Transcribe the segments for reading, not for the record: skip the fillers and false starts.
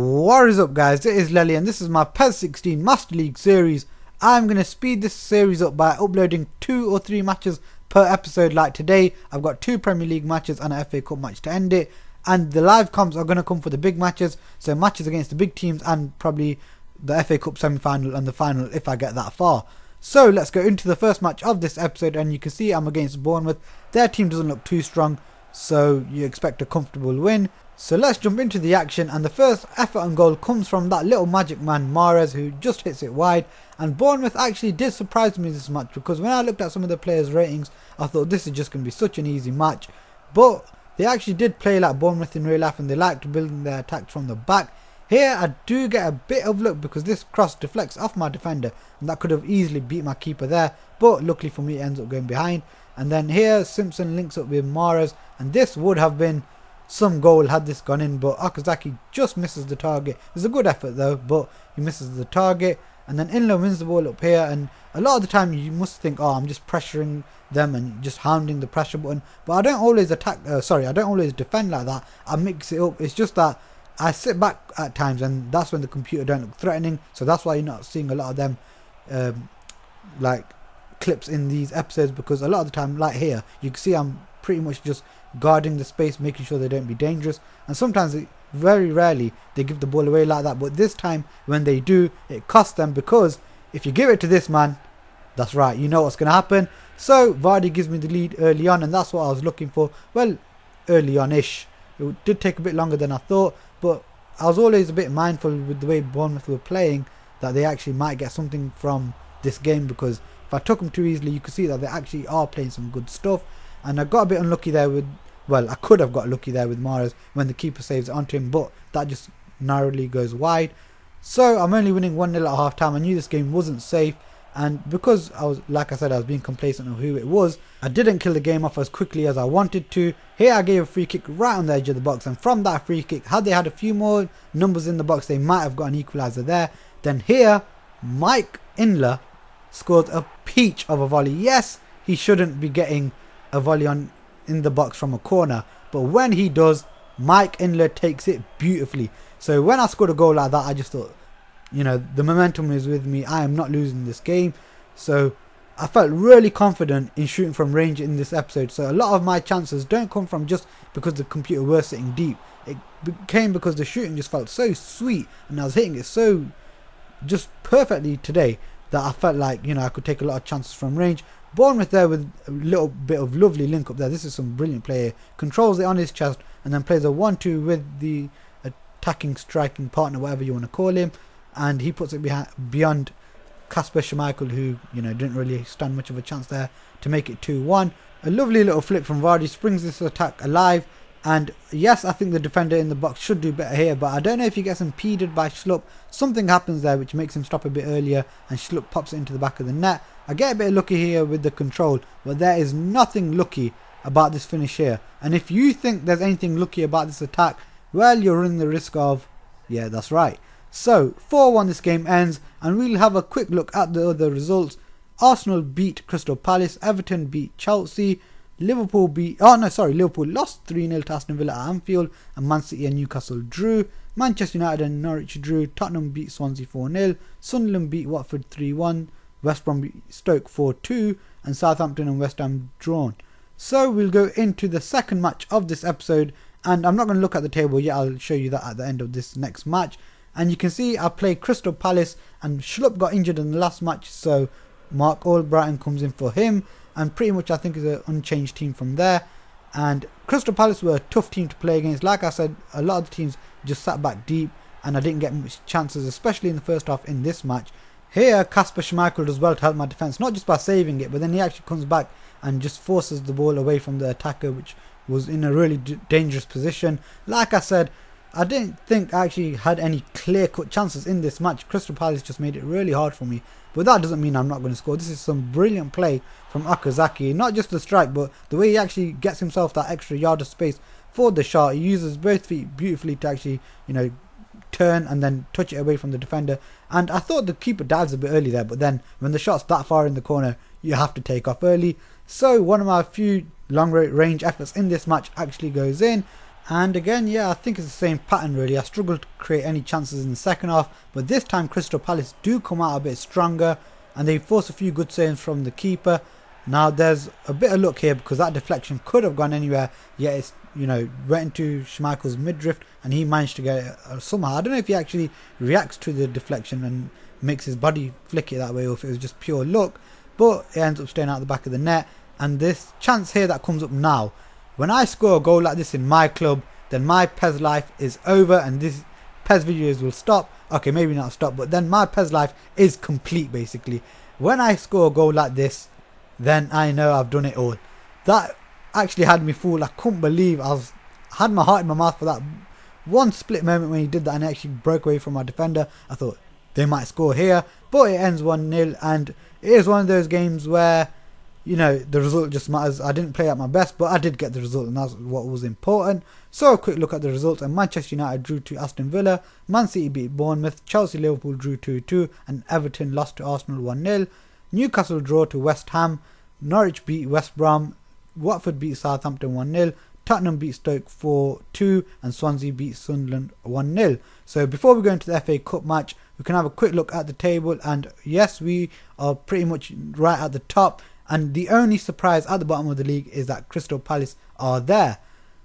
What is up guys, it is Lely and this is my PES 16 Master League series. I'm going to speed this series up by uploading 2 or 3 matches per episode. Like today I've got 2 Premier League matches and an FA Cup match to end it, and the live comps are going to come for the big matches, so matches against the big teams and probably the FA Cup semi-final and the final if I get that far. So let's go into the first match of this episode, and you can see I'm against Bournemouth. Their team doesn't look too strong, so you expect a comfortable win. So let's jump into the action, and the first effort on goal comes from that little magic man Mahrez, who just hits it wide. And Bournemouth actually did surprise me this match, because when I looked at some of the players' ratings I thought this is just going to be such an easy match, but they actually did play like Bournemouth in real life and they liked building their attacks from the back. Here I do get a bit of luck because this cross deflects off my defender and that could have easily beat my keeper there, but luckily for me it ends up going behind. And then here Simpson links up with Mahrez, and this would have been some goal had this gone in, but Okazaki just misses the target. It's a good effort though, but he misses the target. And then Inler wins the ball up here, and a lot of the time you must think, oh, I'm just pressuring them and just hounding the pressure button, but I don't always I don't always defend like that. I mix it up. It's just that I sit back at times, and that's when the computer don't look threatening, so that's why you're not seeing a lot of them like clips in these episodes, because a lot of the time, like here, you can see I'm pretty much just guarding the space, making sure they don't be dangerous. And sometimes very rarely they give the ball away like that, but this time when they do, it costs them, because if you give it to this man, that's right, you know what's going to happen. So Vardy gives me the lead early on, and that's what I was looking for. Well, early on-ish. It did take a bit longer than I thought, but I was always a bit mindful with the way Bournemouth were playing that they actually might get something from this game, because if I took them too easily, you could see that they actually are playing some good stuff. And I got a bit unlucky there with, well, I could have got lucky there with Mahrez when the keeper saves it onto him, but that just narrowly goes wide. So I'm only winning 1-0 at half time. I knew this game wasn't safe, and because I was, like I said, I was being complacent of who it was, I didn't kill the game off as quickly as I wanted to. Here I gave a free kick right on the edge of the box, and from that free kick, had they had a few more numbers in the box, they might have got an equaliser there. Then here, Mike Inler scored a peach of a volley. Yes, he shouldn't be getting a volley on in the box from a corner, but when he does, Mike Inler takes it beautifully. So when I scored a goal like that, I just thought, you know, the momentum is with me, I am not losing this game. So I felt really confident in shooting from range in this episode. So a lot of my chances don't come from just because the computer was sitting deep. It came because the shooting just felt so sweet, and I was hitting it so just perfectly today that I felt like, you know, I could take a lot of chances from range. Bournemouth there with a little bit of lovely link up there. This is some brilliant player. Controls it on his chest and then plays a 1-2 with the attacking striking partner, whatever you want to call him, and he puts it beyond Kasper Schmeichel, who, you know, didn't really stand much of a chance there, to make it 2-1. A lovely little flick from Vardy springs this attack alive, and yes, I think the defender in the box should do better here, but I don't know if he gets impeded by Schlupp. Something happens there which makes him stop a bit earlier, and Schlupp pops it into the back of the net. I get a bit lucky here with the control, but there is nothing lucky about this finish here. And if you think there's anything lucky about this attack, well, you're running the risk of, yeah, that's right. So 4-1 this game ends, and we'll have a quick look at the other results. Arsenal beat Crystal Palace, Everton beat Chelsea, Liverpool lost 3-0 to Aston Villa at Anfield, and Man City and Newcastle drew. Manchester United and Norwich drew. Tottenham beat Swansea 4-0, Sunderland beat Watford 3-1, West Brom beat Stoke 4-2, and Southampton and West Ham drawn. So we'll go into the second match of this episode, and I'm not going to look at the table yet, I'll show you that at the end of this next match. And you can see I played Crystal Palace, and Schlupp got injured in the last match, so Mark Albrighton comes in for him, and pretty much I think is an unchanged team from there. And Crystal Palace were a tough team to play against. Like I said, a lot of the teams just sat back deep, and I didn't get much chances, especially in the first half in this match. Here Kasper Schmeichel does well to help my defence, not just by saving it, but then he actually comes back and just forces the ball away from the attacker, which was in a really dangerous position. Like I said, I didn't think I actually had any clear-cut chances in this match. Crystal Palace just made it really hard for me, but that doesn't mean I'm not going to score. This is some brilliant play from Okazaki, not just the strike, but the way he actually gets himself that extra yard of space for the shot. He uses both feet beautifully to actually, you know, turn and then touch it away from the defender. And I thought the keeper dives a bit early there, but then when the shot's that far in the corner, you have to take off early. So one of my few long range efforts in this match actually goes in. And again, yeah, I think it's the same pattern really. I struggled to create any chances in the second half, but this time Crystal Palace do come out a bit stronger and they force a few good saves from the keeper. Now there's a bit of luck here because that deflection could have gone anywhere, yet it's, you know, went into Schmeichel's midriff and he managed to get it somehow. I don't know if he actually reacts to the deflection and makes his body flick it that way or if it was just pure luck, but it ends up staying out the back of the net. And this chance here that comes up now, when I score a goal like this in my club, then my PES life is over and this PES videos will stop. Okay, maybe not stop, but then my PES life is complete basically. When I score a goal like this, then I know I've done it all. That actually had me fooled. I couldn't believe had my heart in my mouth for that one split moment when he did that and actually broke away from my defender. I thought they might score here, but it ends 1-0 and it is one of those games where, you know, the result just matters. I didn't play at my best, but I did get the result and that's what was important. So a quick look at the results, and Manchester United drew to Aston Villa, Man City beat Bournemouth, Chelsea Liverpool drew 2-2 and Everton lost to Arsenal 1-0. Newcastle draw to West Ham, Norwich beat West Brom, Watford beat Southampton 1-0, Tottenham beat Stoke 4-2 and Swansea beat Sunderland 1-0. So before we go into the FA Cup match, we can have a quick look at the table, and yes, we are pretty much right at the top. And the only surprise at the bottom of the league is that Crystal Palace are there.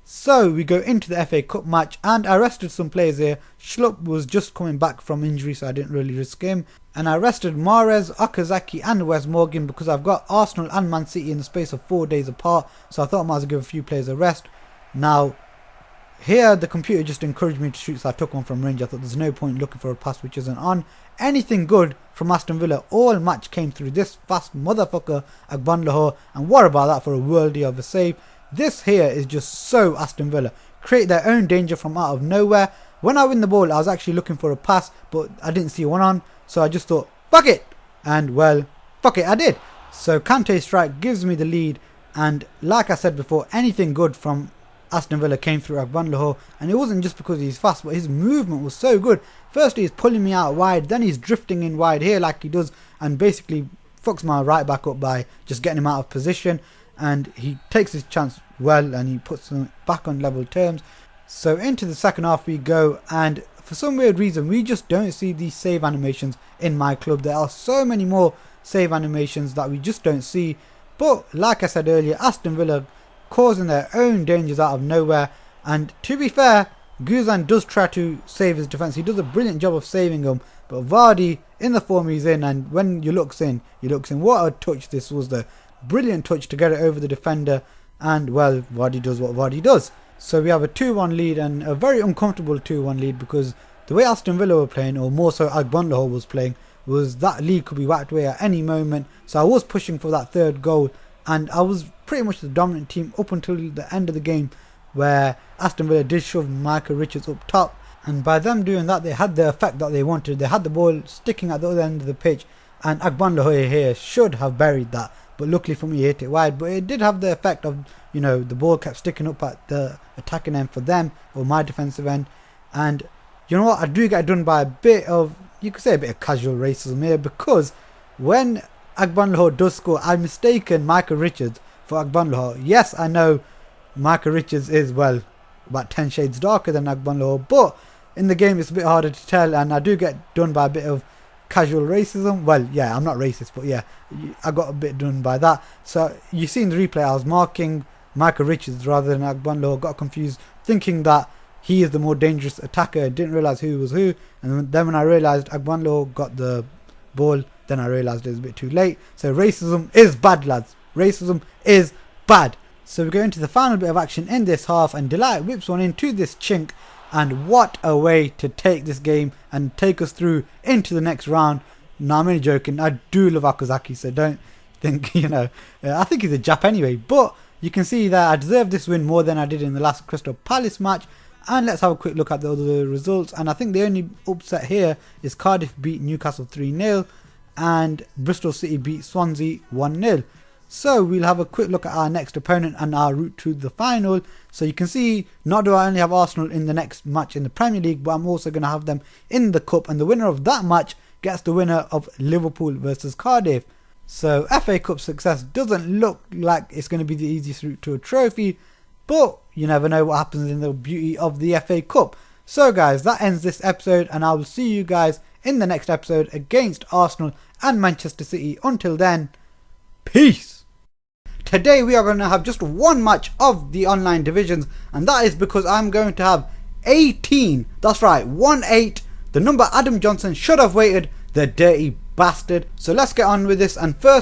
So we go into the FA Cup match, and I rested some players here. Schlupp was just coming back from injury, so I didn't really risk him. And I rested Mahrez, Okazaki and Wes Morgan because I've got Arsenal and Man City in the space of 4 days apart. So I thought I might as well give a few players a rest. Now, here the computer just encouraged me to shoot, so I took one from range. I thought there's no point looking for a pass which isn't on. Anything good from Aston Villa all match came through this fast motherfucker Agbonlahor, and what about that for a worldie of a save? This here is just so Aston Villa. Create their own danger from out of nowhere. When I win the ball, I was actually looking for a pass, but I didn't see one on, so I just thought, fuck it! And well, fuck it, I did. So Kante's strike gives me the lead, and like I said before, anything good from Aston Villa came through Agbonlahor, and it wasn't just because he's fast, but his movement was so good. Firstly, he's pulling me out wide, then he's drifting in wide here like he does, and basically fucks my right back up by just getting him out of position. And he takes his chance well and he puts them back on level terms. So into the second half we go, and for some weird reason we just don't see these save animations in my club. There are so many more save animations that we just don't see. But like I said earlier, Aston Villa causing their own dangers out of nowhere, and to be fair, Guzan does try to save his defence. He does a brilliant job of saving them, but Vardy in the form he's in, and when you looks in, what a touch this was, the brilliant touch to get it over the defender, and well, Vardy does what Vardy does. So we have a 2-1 lead, and a very uncomfortable 2-1 lead, because the way Aston Villa were playing, or more so Agbonlahor was playing, was that lead could be whacked away at any moment. So I was pushing for that third goal, and I was pretty much the dominant team up until the end of the game, where Aston Villa did shove Michael Richards up top, and by them doing that they had the effect that they wanted. They had the ball sticking at the other end of the pitch, and Agbonlahor here should have buried that, but luckily for me he hit it wide. But it did have the effect of, you know, the ball kept sticking up at the attacking end for them, or my defensive end. And you know what, I do get done by a bit of, you could say a bit of casual racism here, because when Agbonlahor does score, I mistaken Michael Richards for Agbonlahor. Yes, I know Michael Richards is, well, about 10 shades darker than Agbonlahor, but in the game it's a bit harder to tell, and I do get done by a bit of casual racism. Well, yeah, I'm not racist, but yeah, I got a bit done by that. So you see in the replay I was marking Michael Richards rather than Agbonlahor, got confused thinking that he is the more dangerous attacker, didn't realise who was who, and then when I realised Agbonlahor got the ball, then I realised it was a bit too late. So racism is bad, lads. Racism is bad. So we go into the final bit of action in this half, and Delight whips one into this chink, and what a way to take this game and take us through into the next round. No, I'm only joking. I do love Okazaki, so don't think, you know, I think he's a Jap anyway, but you can see that I deserve this win more than I did in the last Crystal Palace match. And let's have a quick look at the other results, and I think the only upset here is Cardiff beat Newcastle 3-0 and Bristol City beat Swansea 1-0. So we'll have a quick look at our next opponent and our route to the final. So you can see, not do I only have Arsenal in the next match in the Premier League, but I'm also going to have them in the Cup, and the winner of that match gets the winner of Liverpool versus Cardiff. So FA Cup success doesn't look like it's going to be the easiest route to a trophy, but you never know what happens in the beauty of the FA Cup. So guys, that ends this episode, and I will see you guys in the next episode against Arsenal and Manchester City. Until then, peace. Today we are going to have just one match of the online divisions, and that is because I'm going to have 18, that's right, 1-8, the number Adam Johnson should have waited, the dirty bastard. So let's get on with this, and first